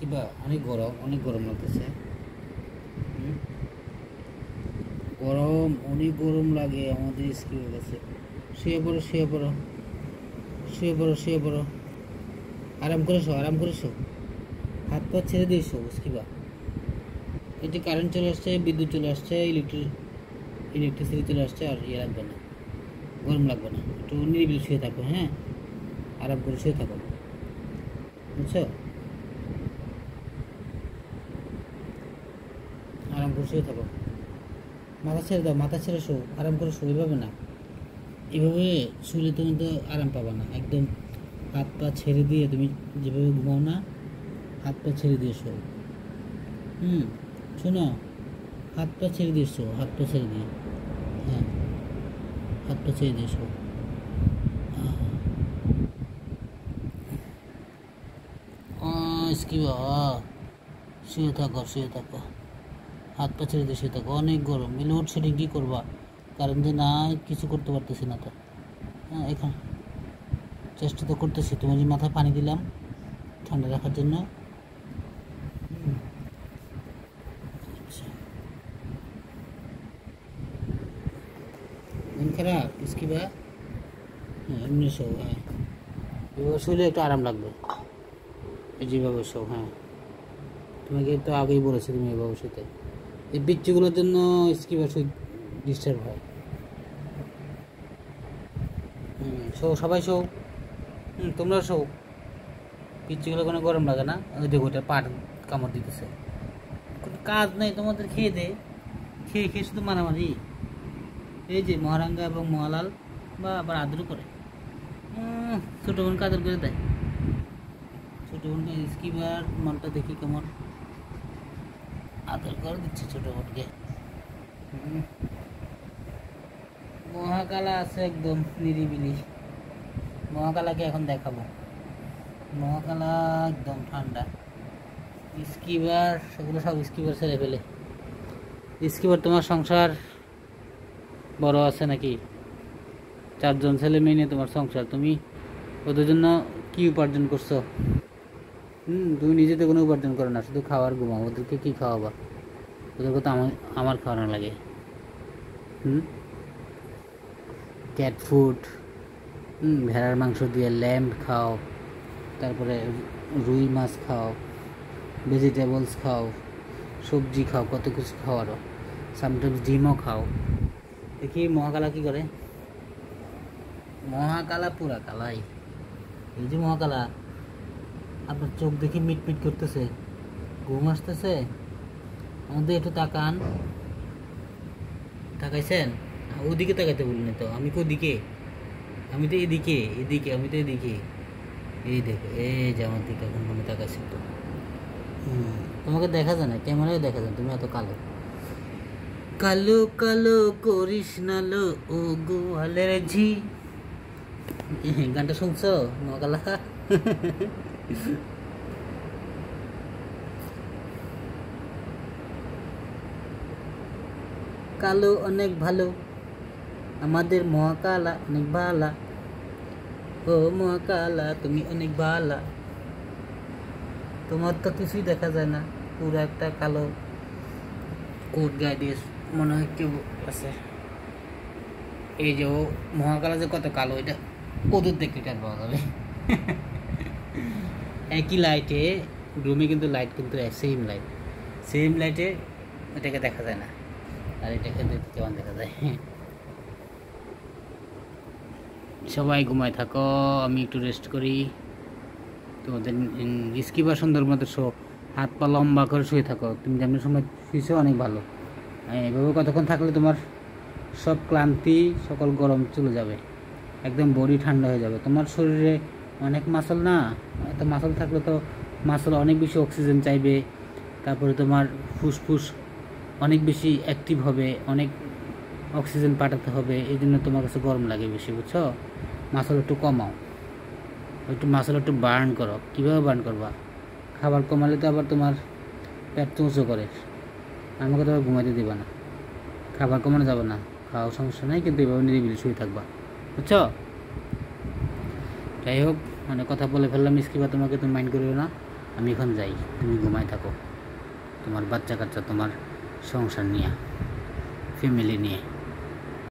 কিবা অনেক গরম লাগতেছে। অনেক গরম লাগে আমাদের স্কিবার কাছে। শুয়ে পড়ো। আরাম করে শো। হাত পা ছেড়ে দিয়ে শো স্কিবা। এই যে কারেন্ট চলে আসছে, বিদ্যুৎ চলে আসছে, ইলেকট্রিসিটি চলে আসছে, আর ইয়ে লাগবে না, গরম লাগবে না। একটু নিরিবিলি শুয়ে থাকো, হ্যাঁ, আরাম করে শুয়ে থাকো, বুঝছো? আরাম করে শুয়ে থাকো, মাথা ছেড়ে দাও, মাথা ছেড়ে শো, আরাম করে শো। এভাবে না, এভাবে শুলে তুমি তো আরাম পাবা না। একদম হাত পা ছেড়ে দিয়ে তুমি যেভাবে ঘুমাও না, হাত পা ছেড়ে দিয়ে শো। শোনো, হাত পা ছেড়ে দিয়ে শো, হাত পা ছেড়ে দিয়ে, হ্যাঁ, হাত পা ছেড়ে দিয়ে শো। স্কিবা, শুয়ে থাকো, হাত পা ছেড়ে দিয়ে শুয়ে থাকো। অনেক গরম, লোডশেডিং কী করবা? কারেন্ট যে নাই, কিছু করতে পারতেছি না তো। হ্যাঁ, এখন চেষ্টা তো করতেছি, তোমার যে মাথায় পানি দিলাম ঠান্ডা রাখার জন্য। মন খারাপ স্কিবা? হ্যাঁ, এমনি শো, হ্যাঁ, এভাবে শুলে একটু আরাম লাগবে। যেভাবে শো, হ্যাঁ, তোমাকে তো আগেই বলেছি তুমি এভাবে শুতে। এই বিচ্ছুগুলোর জন্য স্কিবার শুই ডিস্টার্ব হয়। শো, সবাই শো, তোমরা শো। পিচ্ছিগুলো কোনো গরম লাগে না। ওই দেখো, ওইটা পাট কামড় দিতেছে। কোনো কাজ নেই তোমাদের, খেয়ে শুধু মারামারি। এই যে মহারাঙ্গা এবং মহালাল বা আবার আদর করে, ছোটো বোনকে আদর করে দেয়। ছোটো বোনকে স্কিবার মনটা দেখি কেমন আদর করে দিচ্ছে ছোটো বোনকে। মহাকালা আছে একদম নিরিবিলি। মহাকালাকে এখন দেখাবো। মহাকালা একদম ঠান্ডা। স্কিবার সেগুলো সব স্কিবার ছেড়ে ফেলে। স্কিবার, তোমার সংসার বড় আছে নাকি? 4 জন ছেলে মেয়ে নিয়ে তোমার সংসার, তুমি ওদের জন্য কি উপার্জন করছো? তুমি নিজে তো কোনো উপার্জন করো না, শুধু খাওয়ার ঘুমাও। ওদেরকে কি খাওয়াবা? ওদেরকে তো আমার খাওয়ানো লাগে। ক্যাট ফুড, ভেড়ার মাংস দিয়ে ল্যাম্ব খাও, তারপরে রুই মাছ খাও, ভেজিটেবলস খাও, সবজি খাও, কত কিছু খাওয়ারও। সামটাইমস ডিমও খাও। দেখি মহাকালা কি করে। মহাকালা পুরা কালাই। এই যে মহাকালা, আপনার চোখ দেখি মিটমিট করতেছে, ঘুম আসতেছে। আমাদের একটু তাকান, তাকাইছেন? ওদিকে তাকাইতে বলিনি তো, আমি কোদিকে? আমি তো এদিকে, আমি তো এদিকে। এই দেখো, এই যে আমার দিকে এখন মনে তাকাইছে তো। তোমাকে দেখা যায় না, ক্যামেরায় দেখা যায়, তুমি এত কালো। কালো কালো করিস না লো ও গোয়ালের ঝি। গানটা শুনছো মহাকালা? কালো অনেক ভালো, আমাদের মহাকালা অনেক ভালা। ও মহাকালা, তুমি অনেক ভালা। তোমার তো কিছুই দেখা যায় না, পুরো একটা কালো কোট গায়ে দিয়ে মনে হয় কেউ আছে। এই যে ও মহাকালা যে কত কালো, এটা ওদের দেখলে টের পাওয়া যাবে। একই লাইটে রুমে, কিন্তু লাইট কিন্তু সেম লাইটে এটাকে দেখা যায় না, আর এটাকে দেখতে কেমন দেখা যায়। সবাই ঘুমায় থাকো, আমি একটু রেস্ট করি। তোমাদের স্কিবার সুন্দর মতো শো, হাত পা লম্বা করে শুয়ে থাকো। তুমি যেমন সময় শুয়েছো অনেক ভালো। এভাবে কতক্ষণ থাকলে তোমার সব ক্লান্তি, সকল গরম চলে যাবে, একদম বডি ঠান্ডা হয়ে যাবে। তোমার শরীরে অনেক মাসল না, এত মাসল থাকলে তো মাসল অনেক বেশি অক্সিজেন চাইবে, তারপরে তোমার ফুসফুস অনেক বেশি অ্যাক্টিভ হবে, অনেক অক্সিজেন পাঠাতে হবে, এই জন্য তোমার কাছে গরম লাগে বেশি, বুঝছো? মাসল একটু কমাও, মাসল একটু বার্ন করো। কীভাবে বার্ন করবা? খাবার কমালে তো আবার তোমার পেট চুঁচো করে, আমাকে তো আবার ঘুমাইতে দিবা না। খাবার কমানো যাবে না, খাওয়ার সমস্যা নেই, কিন্তু এভাবে নিরিবিলি শুয়ে থাকবা, বুঝছো? যাই হোক, কথা বলে ফেললাম স্কিবা, তোমাকে তুমি মাইন্ড করিও না। আমি এখন যাই, তুমি ঘুমাই থাকো, তোমার বাচ্চা কাচ্চা, তোমার সংসার নিয়ে, ফ্যামিলি নিয়ে।